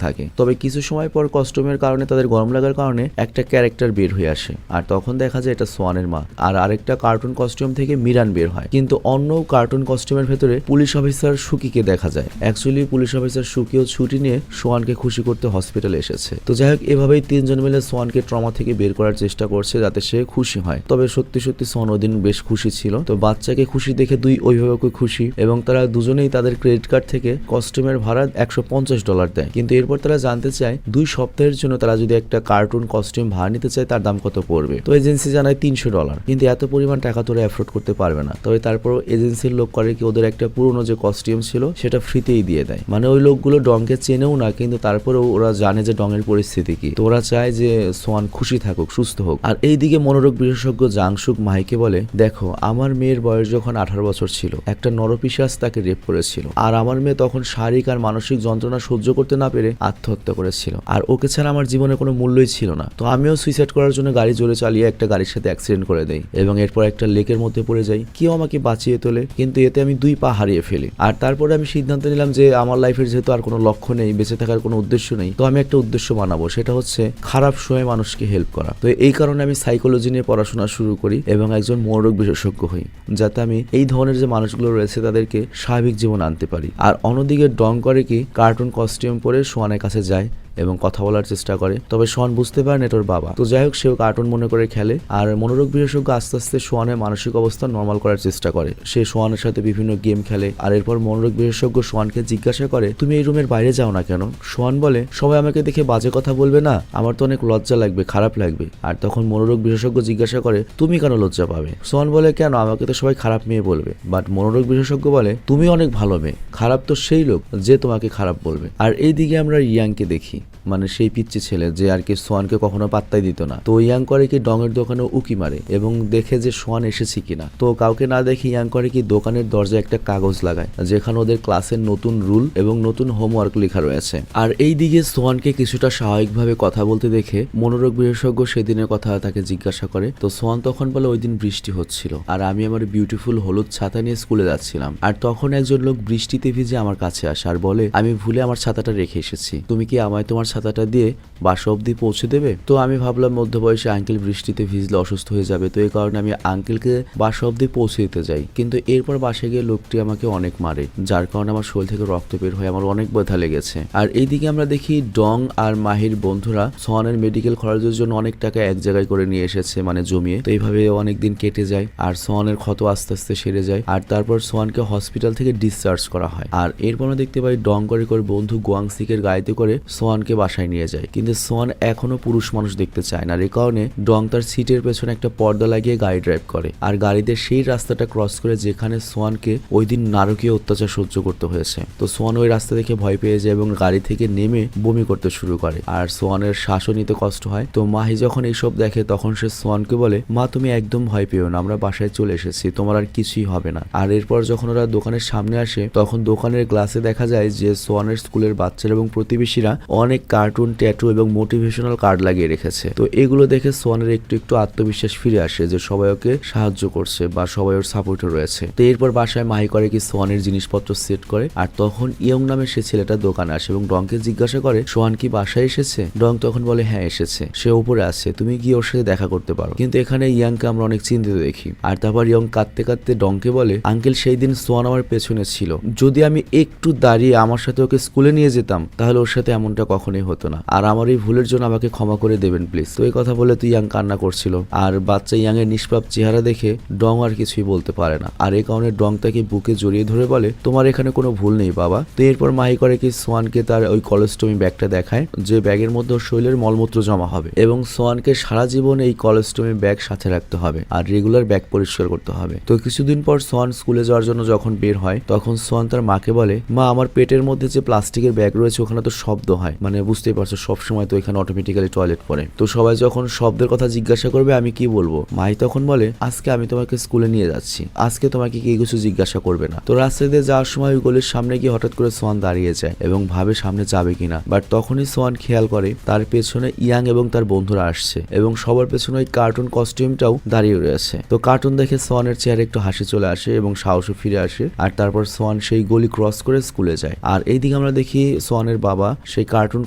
থাকে। তবে কিছু সময় পর কস্টিউমের কারণে, তাদের গরম লাগার কারণে একটা ক্যারেক্টার বের হয়ে আসে, আর তখন দেখা যায় এটা সোয়ানের মা। আর আরেকটা কার্টুন কস্টিউম থেকে মিরান বের হয়, কিন্তু অন্য কার্টুন কস্টিউমের ভেতরে পুলিশ অফিসার সুকিকে দেখা যায়। অ্যাকচুয়ালি পুলিশ অফিসার সুকিও ছুটি নিয়ে সোয়ানকে খুশি করতে হসপিটালে এসেছে। তো যাই হোক, এভাবেই তিনজন মিলে সোয়ানকে ট্রমা থেকে বের করার চেষ্টা করছে যাতে সে খুশি হয়। তবে সত্যি সত্যি সোয়ান ওদিন বেশ খুশি ছিল। তো বাচ্চাকে খুশি দেখে দুই অভিভাবকও খুশি, এবং তারা দুজনেই তাদের ক্রেডিট কার্ড থেকে কস্টিউমের ভাড়া $150 দেয়। কিন্তু এরপর তারা জানতে চায় 2 সপ্তাহের জন্য তারা যদি একটা কার্টুন কস্টিউম ভাড়া নিতে চায় তার দাম কত পড়বে। তো এজেন্সি জানায় $300, কিন্তু এত পরিমাণ টাকা তোরা অ্যাফোর্ড করতে পারবে না। তবে তারপর এজেন্সির লোক করে কি, ওদের একটা পুরনো যে কস্টিউম ছিল সেটা ফ্রিতেই দিয়ে দেয়। মানে ওই লোকগুলো ডংকে চেনেও না, কিন্তু তারপরেও ওরা জানে যে ডংয়ের পরিস্থিতি কি। তো ওরা চায় যে সোয়ান খুশি থাকুক, সুস্থ হোক। আর এইদিকে মনোরোগ বিশেষজ্ঞ জাংশুক মাহিকে বলে, দেখো আমার মেয়ের বয়স যখন 18 বছর ছিল, একটা নরপিশাচ তাকে রেপ করেছিল, আর আমার মেয়ে তখন শারীরিক আর মানসিক যন্ত্রণা সহ্য করতে না পেরে আত্মহত্যা করেছিল, আর ওকে ছাড়া আমার জীবনে কোনো মূল্যই ছিল না। তো আমিও সুইসাইড করার জন্য গাড়ি জোরে চালিয়ে একটা গাড়ির সাথে অ্যাক্সিডেন্ট করে দেই, এবং এরপর একটা লেকের মধ্যে পড়ে যাই। কেউ আমাকে বাঁচিয়ে তোলে, কিন্তু এতে আমি 2 পা হারিয়ে ফেলি। আর তারপরে আমি সিদ্ধান্ত নিলাম যে আমার লাইফের যেহেতু আর কোনো লক্ষ্য নেই, বেঁচে থাকার কোনো উদ্দেশ্য নেই, তো আমি একটা উদ্দেশ্য বানাবো, সেটা হচ্ছে খারাপ সময়ে মানুষকে হেল্প করা। তো এই কারণে আমি সাইকোলজি নিয়ে পড়াশোনা শুরু করি এবং একজন মনোরোগ বিশেষজ্ঞ হই, যাতে আমি এই ধরনের যে মানুষগুলো রয়েছে তাদেরকে স্বাভাবিক জীবন আনতে পারি। আর অন্যদিকে ডং করে কি, কার্টুন কস্টিউম পরে সোয়ানের কাছে যায় এবং কথা বলার চেষ্টা করে। তবে সোয়ান বুঝতে পারে না এটার বাবা। তো যাই হোক, সেও কার্টুন মনে করে খেলে। আর মনোরোগ বিশেষজ্ঞ আস্তে আস্তে সোয়ানের মানসিক অবস্থা নর্মাল করার চেষ্টা করে। সে সোয়ানের সাথে বিভিন্ন গেম খেলে। আর এরপর মনোরোগ বিশেষজ্ঞ সোয়ানকে জিজ্ঞাসা করে, তুমি এই রুমের বাইরে যাও না কেন? সোয়ান বলে, সবাই আমাকে দেখে বাজে কথা বলবে না, আমার তো অনেক লজ্জা লাগবে, খারাপ লাগবে। আর তখন মনোরোগ বিশেষজ্ঞ জিজ্ঞাসা করে, তুমি কেন লজ্জা পাবে? সোয়ান বলে, কেন, আমাকে তো সবাই খারাপ মেয়ে বলবে। বাট মনোরোগ বিশেষজ্ঞ বলে, তুমি অনেক ভালো মেয়ে, খারাপ তো সেই লোক যে তোমাকে খারাপ বলবে। আর এইদিকে আমরা ইয়াংকে দেখি, মানে সেই পিচ্ছি ছেলে যে আর কি সোয়ানকে কখনো পাত্তাই দিত না। তো ইয়াং করে কি ডংয়ের দোকানে উকি মারে এবং দেখে যে সোয়ান এসেছে কিনা। তো কাউকে না দেখে ইয়াং করে কি দোকানের দরজায় একটা কাগজ লাগায়, যেখানে ওদের ক্লাসের নতুন রুল এবং নতুন হোমওয়ার্ক লেখা রয়েছে। আর এই দিকে সোয়ানকে কিছুটা স্বাভাবিকভাবে কথা বলতে দেখে মনোরোগ বিশেষজ্ঞ সেদিনের কথা তাকে জিজ্ঞাসা করে। তো সোয়ান তখন বলে, ওই দিন বৃষ্টি হচ্ছিল আর আমি আমার বিউটিফুল হলুদ ছাতা নিয়ে স্কুলে যাচ্ছিলাম, আর তখন একজন লোক বৃষ্টিতে ভিজে আমার কাছে আসে আর বলে, আমি ভুলে আমার ছাতাটা রেখে এসেছি, তুমি কি আমায় তোমার ছাতাটা দিয়ে বাসা অবধি পৌঁছে দেবে? তো আমি ভাবলাম মধ্যবয়সী আঙ্কেল বৃষ্টিতে ভিজলে অসুস্থ হয়ে যাবে, তো এই কারণে আমি আঙ্কেলকে বাসা অবধি পৌঁছে দিতে যাই। কিন্তু এরপর বাসায় গিয়ে লোকটি আমাকে অনেক মারে, যার কারণে আমার শরীর থেকে রক্ত বের হয়ে আমার অনেক ব্যথা লেগেছে। আর এইদিকে আমরা দেখি ডং আর মাহির বন্ধুরা সোয়ানের মেডিকেল খরচের জন্য অনেক টাকা এক জায়গায় করে নিয়ে এসেছে, মানে জমিয়ে। তো এইভাবে অনেকদিন কেটে যায় আর সোয়ানের ক্ষত আস্তে আস্তে সেরে যায়। আর তারপর সোয়ানকে হসপিটাল থেকে ডিসচার্জ করা হয়। আর এরপর আমরা দেখতে পাই ডং করে বন্ধু গোয়াংসিকের গাড়িতে করে সোয়ানকে বাসায় নিয়ে যায়, কিন্তু সোয়ান এখনো পুরুষ মানুষ দেখতে চায় না। এর কারণে ডং তার সিটের পেছনে একটা পর্দা লাগিয়ে গাড়ি ড্রাইভ করে, আর গাড়িতে সেই রাস্তাটা ক্রস করে যেখানে সোয়ানকে ওই দিন নারকীয় অত্যাচার সহ্য করতে হয়েছে। তো সোয়ান ওই রাস্তা দেখে ভয় পেয়ে যায় এবং গাড়ি থেকে নেমে বমি করতে শুরু করে, আর সোয়ানের শ্বাসও নিতে কষ্ট হয়। তো মাহি যখন এইসব দেখে তখন সে সোয়ানকে বলে, মা তুমি একদম ভয় পেও না, আমরা বাসায় চলে এসেছি, তোমার আর কিছুই হবে না। আর এরপর যখন ওরা দোকানের সামনে আসে তখন দোকানের গ্লাসে দেখা যায় যে সোয়ানের স্কুলের বাচ্চারা এবং প্রতিবেশীরা অনেক কার্টুন, ট্যাটু এবং মোটিভেশনাল কার্ড লাগিয়ে রেখেছে। তো এগুলো দেখে সোয়ানের একটু একটু আত্মবিশ্বাস ফিরে আসে যে সবাই ওকে সাহায্য করছে বা সবাই ওর সাপোর্টে রয়েছে। তো এরপর বাসায় মাহি করে কি সোয়ানের জিনিসপত্র সেট করে, আর তখন ইয়ং নামে সে ছেলেটা দোকানে আসে এবং ডংকে জিজ্ঞাসা করে, সোয়ান কি বাসায় এসেছে? ডং তখন বলে, হ্যাঁ এসেছে, সে উপরে আছে, তুমি গিয়ে ওর সাথে দেখা করতে পারো। কিন্তু এখানে ইয়াংকে আমরা অনেক চিন্তিত দেখি। আর তারপর ইয়ং কাঁদতে কাঁদতে ডংকে বলে, আঙ্কেল সেই দিন সোয়ান আমার পেছনে ছিল, যদি আমি একটু দাঁড়িয়ে আমার সাথে ওকে স্কুলে নিয়ে যেতাম তাহলে ওর সাথে এমনটা কখনোই হতো না, আর আমার এই ভুলের জন্য আমাকে ক্ষমা করে দেবেন প্লিজ। তো এই কথা বলে তুই ইয়াং কান্না করছিল, আর বাচ্চা ইয়াং এর নিষ্পাপ চেহারা দেখে ডং আর কিছুই বলতে পারে না। আর এই কারণে ডং তাকে বুকে জড়িয়ে ধরে বলে, তোমার এখানে কোনো ভুল নেই বাবা। তো এরপর মাহি করে কি সোয়ানকে তার ওই কলেস্টমি ব্যাগটা দেখায়, যে ব্যাগের মধ্যে শরীরের মলমূত্র জমা হবে এবং সোয়ানকে সারা জীবন এই কলেস্টমি ব্যাগ সাথে রাখতে হবে আর রেগুলার ব্যাগ পরিষ্কার করতে হবে। তো কিছুদিন পর সোয়ান স্কুলে যাওয়ার জন্য যখন বের হয় তখন সোয়ান তার মাকে বলে, মা আমার পেটের মধ্যে যে প্লাস্টিকের ব্যাগ রয়েছে ওখানে তো শব্দ হয়, মানে মানে বুঝতেই পারছো সবসময় তো এখানে অটোমেটিক্যালি টয়লেট পড়ে। তো সবাই যখন শব্দের কথা জিজ্ঞাসা করবে আমি কি বলবো, মাহি তখন বলে আজকে আমি তোমাকে স্কুলে নিয়ে যাচ্ছি, আজকে তোমাকে কি কিছু জিজ্ঞাসা করবে না। তো রাস্তা দিয়ে যাওয়ার সময় ওই গলির সামনে গিয়ে হঠাৎ করে সোয়ান দাঁড়িয়ে যায় এবং ভাবে সামনে যাবে কিনা, বাট তখনই সোয়ান খেয়াল করে তার পেছনে ইয়াং এবং তার বন্ধুরা আসছে এবং সবার পেছনে ওই কার্টুন কস্টিউমটাও দাঁড়িয়ে রয়েছে। তো কার্টুন দেখে সোয়ানের চেহারে একটু হাসি চলে আসে এবং সাহসও ফিরে আসে, আর তারপর সোয়ান সেই গলি ক্রস করে স্কুলে যায়। আর এইদিকে আমরা দেখি সোয়ানের বাবা সেই কার্টুন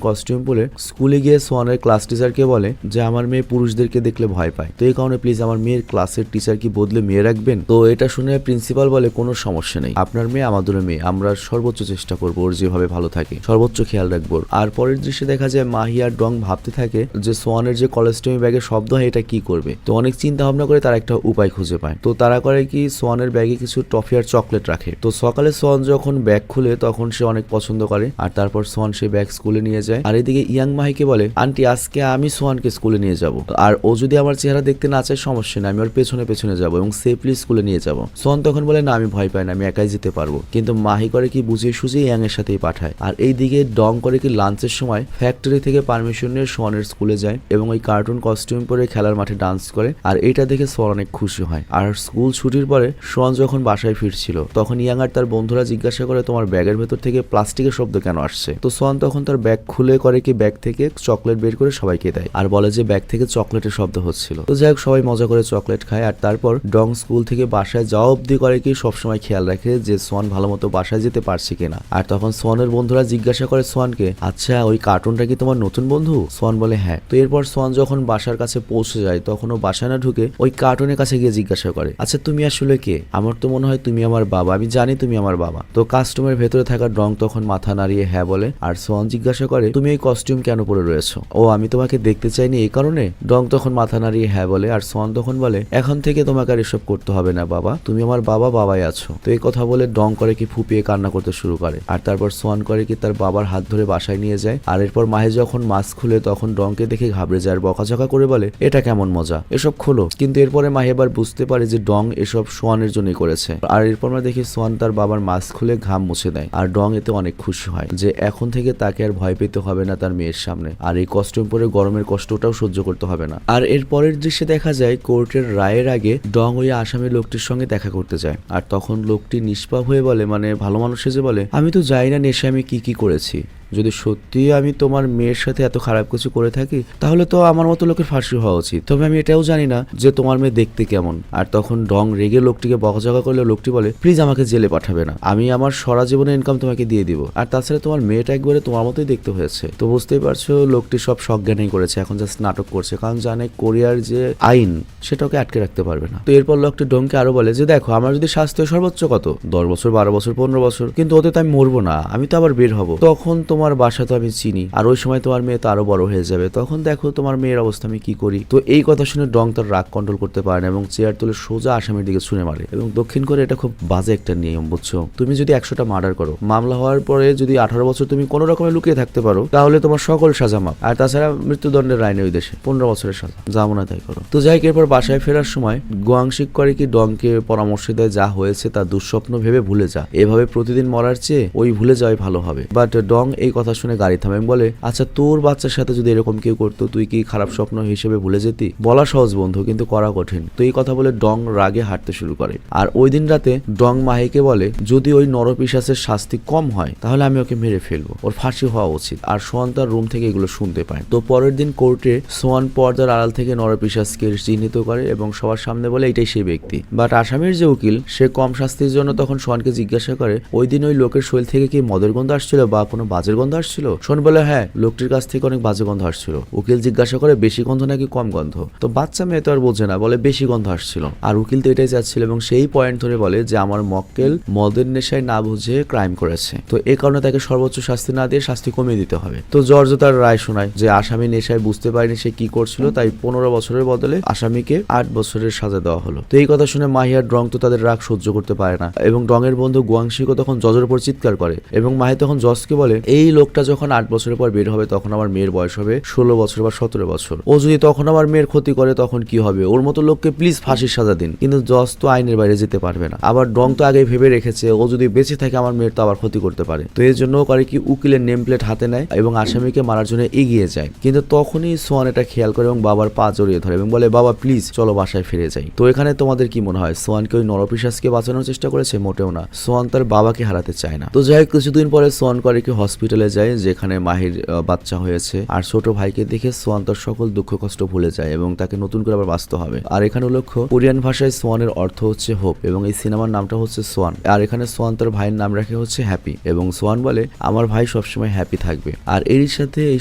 কস্টিউম পরে স্কুলে গিয়ে সোয়ানের ক্লাস টিচারকে বলে যে আমার মেয়ে পুরুষদেরকে দেখলে ভয় পায়, তো এই কারণে প্লিজ আমার মেয়ের ক্লাসের টিচার কি বদলে মেয়ে রাখবেন। তো এটা শুনে প্রিন্সিপাল বলে কোনো সমস্যা নেই, আপনার মেয়ে আমাদেরও মেয়ে, আমরা সর্বোচ্চ চেষ্টা করবো ওর যেভাবে ভালো থাকে সর্বোচ্চ খেয়াল রাখবো। আর পরের দৃশ্যে দেখা যায় মাহি আর ডং ভাবতে থাকে যে সোয়ানের যে কলেস্টমি ব্যাগে শব্দ হয় এটা কি করবে। তো অনেক চিন্তা ভাবনা করে তারা একটা উপায় খুঁজে পায়। তো তারা করে কি সোয়ানের ব্যাগে কিছু টফি আর চকলেট রাখে। তো সকালে সোয়ান যখন ব্যাগ খুলে তখন সে অনেক পছন্দ করে, আর তারপর সোয়ান সেই ব্যাগ স্কুলে নিয়ে যায়। আর এদিকে ইয়াং মাহিকে বলে আন্টি আজকে আমি সোয়ানকে স্কুলে নিয়ে যাব, আর ও যদি আমার চেহারা দেখতে না চায় সমস্যা নেই, আমি ওর পেছনে পেছনে যাবো এবং সেফলি স্কুলে নিয়ে যাব। সোয়ান তখন বলে না আমি ভয় পাই না, আমি একাই যেতে পারবো। কিন্তু মাহি করে কি বুঝিয়ে সুঝিয়ে ইয়াং এর সাথেই পাঠায়। আর এইদিকে ডং করে কি লাঞ্চের সময় ফ্যাক্টরি থেকে পারমিশন নিয়ে সোয়ানের স্কুলে যায় এবং ওই কার্টুন কস্টিউম পরে খেলার মাঠে ডান্স করে। আর এটা দেখে সোয়ান অনেক খুশি হয়। আর স্কুল ছুটির পরে সোয়ান যখন বাসায় ফিরছিল তখন ইয়াং আর তার বন্ধুরা জিজ্ঞাসা করে তোমার ব্যাগের ভেতর থেকে প্লাস্টিকের শব্দ কেন আসছে। তো সোয়ান তখন তার ব্যাগ খুলে করে কি ব্যাগ থেকে চকলেট বের করে সবাইকে দেয় আর বলে যে ব্যাগ থেকে চকলেটের শব্দ হচ্ছিল। তো যাই হোক সবাই মজা করে চকলেট খায়। আর তারপর ডং স্কুল থেকে বাসায় যাওয়া অব্দি করে কি সবসময় খেয়াল রাখে যে সোয়ান ভালো মতো বাসায় যেতে পারছে কিনা। আর তখন সোয়ানের বন্ধুরা জিজ্ঞাসা করে সোয়ানকে আচ্ছা ওই কার্টুনটা কি তোমার নতুন বন্ধু। সোয়ান বলে হ্যাঁ। তো এরপর সোয়ান যখন বাসার কাছে পৌঁছে যায় তখন ও বাসায় না ঢুকে ওই কার্টুনের কাছে গিয়ে জিজ্ঞাসা করে আচ্ছা তুমি আসলে কে, আমার তো মনে হয় তুমি আমার বাবা, আমি জানি তুমি আমার বাবা। তো কাস্টমের ভেতরে থাকা ডং তখন মাথা নাড়িয়ে হ্যাঁ বলে। আর সোয়ান জিজ্ঞাসা করে তুমি এই কস্টিউম কেন পরে রয়েছো। ও আমি তোমাকে দেখতে চাইনি এই কারণে। ডং তখন মাথা নাড়িয়ে হ্যাঁ বলে। আর সোয়ান তখন বলে এখন থেকে তোমাকে আর এসব করতে হবে না বাবা, তুমি আমার বাবা বাবাই আছো। তো এই কথা বলে ডং করে কি ফুপিয়ে কান্না করতে শুরু করে। আর তারপর সোয়ান করে কি তার বাবার হাত ধরে বাসায় নিয়ে যায়। আর এরপর মাহে যখন মাস্ক খুলে তখন ডংকে দেখে ঘাবড়ে যায় আর বকাঝকা করে বলে এটা কেমন মজা, এসব খোলো। কিন্তু এরপরে মাহে এবার বুঝতে পারে যে ডং এসব সোয়ানের জন্যই করেছে। আর এরপর আমরা দেখি সোয়ান তার বাবার মাস্ক খুলে ঘাম মুছে দেয়। আর ডং এতে অনেক খুশি হয় যে এখন থেকে তাকে আর ভয় পেতে হবে না তার মেয়ের সামনে, আর এই কস্টিউম পরে গরমের কষ্টটাও সহ্য করতে হবে না। আর এর পরের দৃশ্যে দেখা যায় কোর্টের রায়ের আগে ডং ওই আসামি লোকটির সঙ্গে দেখা করতে যায়। আর তখন লোকটি নিষ্পাপ হয়ে বলে মানে ভালো মানুষ যে বলে আমি তো জানি না নেশা আমি কি কি করেছি, যদি সত্যি আমি তোমার মেয়ের সাথে এত খারাপ কিছু করে থাকি তাহলে তো আমার মতো লোকের ফাঁসি হওয়া উচিত, তবে আমি এটাও জানি না যে তোমার মেয়ে দেখতে কেমন। আর তখন ডং রেগে লোকটিকে বকাঝকা করলে লোকটি বলে প্লিজ আমাকে জেলে পাঠাবে না, আমি আমার সারা জীবনের ইনকাম তোমাকে দিয়ে দিব, আর তাছাড়া তোমার মেয়েটা একবারে তোমার মতোই দেখতে হয়েছে। তো বুঝতেই পারছো লোকটি সব সজ্ঞানেই করেছে, এখন জাস্ট নাটক করছে, কারণ জানে কোরিয়ার যে আইন সেটাকে আটকে রাখতে পারবে না। তো এরপর লোকটি ডংকে আরো বলে যে দেখো আমার যদি শাস্তি হয় সর্বোচ্চ কত 10 বছর 12 বছর 15 বছর, কিন্তু ওতে তো আমি মরবো না, আমি তো আবার বের হবো, তখন তোমার বাসা তো আমি চিনি, আর ওই সময় তোমার মেয়ে তো আরো বড় হয়ে যাবে, তখন দেখো তোমার মেয়ের অবস্থা আমি কি করি। তো এই কথা শুনে ডং তার রাগ কন্ট্রোল করতে পারে না এবং চেয়ার তুলে সোজা আসামির দিকে ছুঁড়ে মারে। এবং দক্ষিণ কোরিয়া এটা খুব বাজে একটা নিয়ম বুঝছো, তুমি যদি 100টা মার্ডার করো মামলা হওয়ার পরে যদি 18 বছর তুমি কোনো রকমে লুকিয়ে থাকতে পারো তাহলে তোমার সকল সাজা মাপ, আর তাছাড়া মৃত্যুদণ্ডের রায় নেই ওই দেশে 15 বছরের সাজা, যাবো না তাই করো। তো যাই এরপর বাসায় ফেরার সময় গোয়াংশিক করে কি ডংকে পরামর্শ দেয় যা হয়েছে তা দুঃস্বপ্ন ভেবে ভুলে যা, এভাবে প্রতিদিন মরার চেয়ে ওই ভুলে যাওয়াই ভালো হবে। বাট ডং এই কথা শুনে গাড়ি থামে বলে আচ্ছা তোর বাচ্চার সাথে যদি এরকম কেউ করতো তুই কি খারাপ স্বপ্ন হিসেবে ভুলে যেতি। বলা সহজ বন্ধু কিন্তু করা কঠিন। তো এই কথা বলে ডং রাগে হাঁটতে শুরু করে। আর ওই দিন রাতে ডং মাহিকে বলে যদি ওই নরপিশাচের শাস্তি কম হয় তাহলে আমি ওকে মেরে ফেলবো, ওর ফাঁসি হওয়া উচিত। আর সোয়ান তার রুম থেকে এগুলো শুনতে পায়। তো পরের দিন কোর্টে সোয়ান পর্দার আড়াল থেকে নরপিশাচকে চিহ্নিত করে এবং সবার সামনে বলে এটাই সেই ব্যক্তি। বাট আসামির যে উকিল সে কম শাস্তির জন্য তখন সোয়ানকে জিজ্ঞাসা করে ওই দিন ওই লোকের শরীর থেকে কি মদের গন্ধ আসছিল বা কোনো বাজের গন্ধ আসছিল। সোয়ান বলে হ্যাঁ লোকটির কাছ থেকে অনেক বাজে গন্ধ আসছিল। উকিল জিজ্ঞাসা করে বেশি গন্ধ নাকি কম গন্ধ। তো বাচ্চা মেয়ে তো আর বোঝে না, বলে বেশি গন্ধ আসছিল। আর উকিল তো এটাই চাচ্ছিল এবং সেই পয়েন্ট ধরে বলে যে আমার মক্কেল মদের নেশায় না বুঝে ক্রাইম করেছে, তো এই কারণে তাকে সর্বোচ্চ শাস্তি না দিয়ে শাস্তি কমিয়ে দিতে হবে। তো জর্জ তার রায় শোনায় যে আসামি নেশায় বুঝতে পারেনি সে কি করছিল, তাই 15 বছরের বদলে আসামিকে 8 বছরের সাজা দেওয়া হলো। তো এই কথা শুনে মাহি আর ডং তো তাদের রাগ সহ্য করতে পারে না এবং ডং এর বন্ধু গোয়াংশিকও তখন জজের উপর চিৎকার করে এবং মাহি তখন জজকে বলে এই এই লোকটা যখন 8 বছরের পর বের হবে তখন আমার মেয়ের বয়স হবে 16 বছর বা 17 বছর। ও যদি তখন আমার মেয়ের ক্ষতি করে তখন কি হবে? ওর মতো লোককে প্লিজ ফাঁসির সাজা দিন। কিন্তু জজ তো আইনের বাইরে যেতে পারবে না। আবার ডং তো আগেই ভেবে রেখেছে ও যদি বেঁচে থাকে আমার মেয়ের তো আবার ক্ষতি করতে পারে। তো এর জন্য করে কি উকিলের নেম প্লেট হাতে নেয় এবং আসামিকে মারার জন্য এগিয়ে যায়। কিন্তু তখনই সোয়ান এটা খেয়াল করে এবং বাবার পা জড়িয়ে ধরে এবং বলে, বাবা প্লিজ চলো বাসায় ফিরে যাই। তো এখানে তোমাদের কি মনে হয় সোয়ানকে ওই নরপিশাচকে বাঁচানোর চেষ্টা করেছে? মোটেও না। সোয়ান তার বাবাকে হারাতে চায় না। তো যাই হোক, কিছুদিন পরে সোয়ান করে কি হসপিটালে যায় যেখানে মাহির বাচ্চা হয়েছে। আর ছোট ভাইকে দেখে সোয়ান তার সকল দুঃখ কষ্ট ভুলে যায় এবং তাকে নতুন করে আবার বাঁচতে হবে। আর এখানে উল্লেখ্য কোরিয়ান ভাষায় সোয়ানের অর্থ হচ্ছে হোপ এবং এই সিনেমার নামটা হচ্ছে সোয়ান। আর এখানে সোয়ান তার ভাইয়ের নাম রাখে হচ্ছে হ্যাপি এবং সোয়ান বলে আমার ভাই সবসময় হ্যাপি থাকবে। আর এরই সাথে এই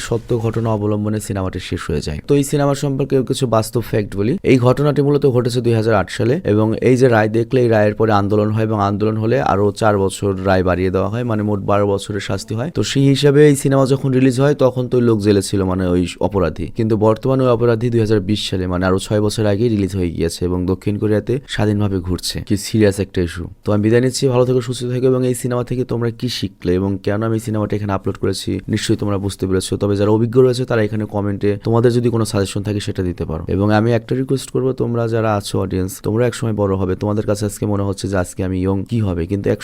সত্য ঘটনা অবলম্বনে সিনেমাটি শেষ হয়ে যায়। তো এই সিনেমা সম্পর্কে কিছু বাস্তব ফ্যাক্ট বলি। এই ঘটনাটি মূলত ঘটেছে 2008 সালে এবং এই যে রায় দেখলে এই রায়ের পরে আন্দোলন হয় এবং আন্দোলন হলে আরো 4 বছর রায় বাড়িয়ে দেওয়া হয়, মানে মোট 12 বছরের শাস্তি হয়। তো সেই হিসাবে এই সিনেমা যখন রিলিজ হয় তখন তো লোক জেলে ছিল, মানে ওই অপরাধী। কিন্তু বর্তমানে ওই অপরাধী 2020 সালে মানে আরো 6 বছর আগে রিলিজ হয়ে গিয়েছে এবং দক্ষিণ কোরিয়াতে স্বাধীনভাবে ঘুরছে। কি সিরিয়াস একটা ইস্যু। তো আমি বিদায় নিচ্ছি, ভালো থেকো, সুস্থ থেকো এবং এই সিনেমা থেকে তোমরা কি শিখলে এবং কেন আমি সিনেমাটা এখানে আপলোড করেছি নিশ্চয়ই তোমরা বুঝতে পেরেছো। তবে যারা অভিজ্ঞ রয়েছে তারা এখানে কমেন্টে তোমাদের যদি কোনো সাজেশন থাকে সেটা দিতে পারো। এবং আমি একটা রিকোয়েস্ট করবো, তোমরা যারা আছো অডিয়েন্স, তোমরা একসময় বড় হবে। তোমাদের কাছে আজকে মনে হচ্ছে যে আজকে আমি ইয়ং, কি হবে, কিন্তু এক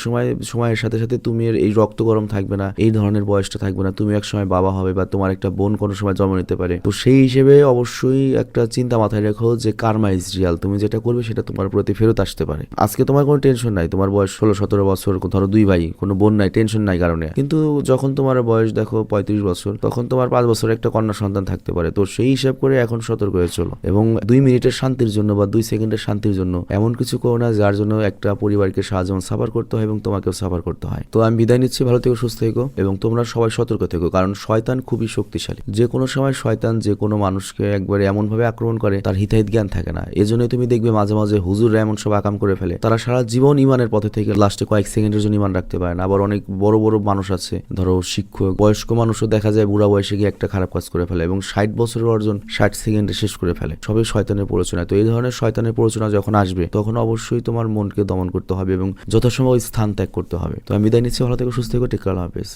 সময়ের সাথে সাথে তুমি এই রক্ত গরম থাকবে না, এই ধরনের বয়সটা থাকবে না। তুমি এক সময় বাবা হবে বা তোমার একটা বোন কোনো সময় জন্ম নিতে পারে। তো সেই হিসেবে অবশ্যই একটা চিন্তা মাথায় রেখো যে কার্মা ইজ রিয়াল। তুমি যেটা করবে সেটা তোমার প্রতি ফেরত আসতে পারে। আজকে তোমার কোনো টেনশন নাই, তোমার বয়স 16-17 বছর, ধরো 2 ভাই, কোনো বোন নাই, টেনশন নাই কারণে। কিন্তু যখন তোমার বয়স দেখো 35 বছর, তখন তোমার 5 বছর একটা কন্যা সন্তান থাকতে পারে। তো সেই হিসাব করে এখন সতর্ক হয়ে চলো এবং 2 মিনিটের শান্তির জন্য বা 2 সেকেন্ডের শান্তির জন্য এমন কিছু করো না যার জন্য একটা পরিবারকে সারাজীবন সাফার করতে হয় এবং তোমাকেও সাফার করতে হয়। তো আমি বিদায় নিচ্ছি, ভালো থেকো, সুস্থ থেকো এবং তোমরা সবাই সতর্ক থেকো, কারণ শয়তান খুবই শক্তিশালী। যে কোনো সময় শয়তান যে কোনো মানুষকে একবারে এমন ভাবে আক্রমণ করে তার হিতাহিত জ্ঞান থাকে না। এজন্যই তুমি দেখবে মাঝে মাঝে হুজুররা এমন সব আকাম করে ফেলে, তারা সারা জীবন ইমানের পথে থেকে লাস্টে কয়েক সেকেন্ডের জন্য ইমান রাখতে পারে না। আবার অনেক বড় বড় মানুষ আছে, ধরো শিক্ষক, বয়স্ক মানুষও দেখা যায় বুড়া বয়সে গিয়ে একটা খারাপ কাজ করে ফেলে এবং 60 বছরের অর্জন 60 সেকেন্ডে শেষ করে ফেলে। সবই শয়তানের প্ররোচনা। তো এই ধরনের শয়তানের প্ররোচনা যখন আসবে তখন অবশ্যই তোমার মনকে দমন করতে হবে এবং যথাসময় ওই স্থান ত্যাগ করতে হবে। তো আমি বিদায় নিচ্ছি, ভালো থেকো, সুস্থ থেকো, টেক কেয়ার, আল্লাহ হাফেজ।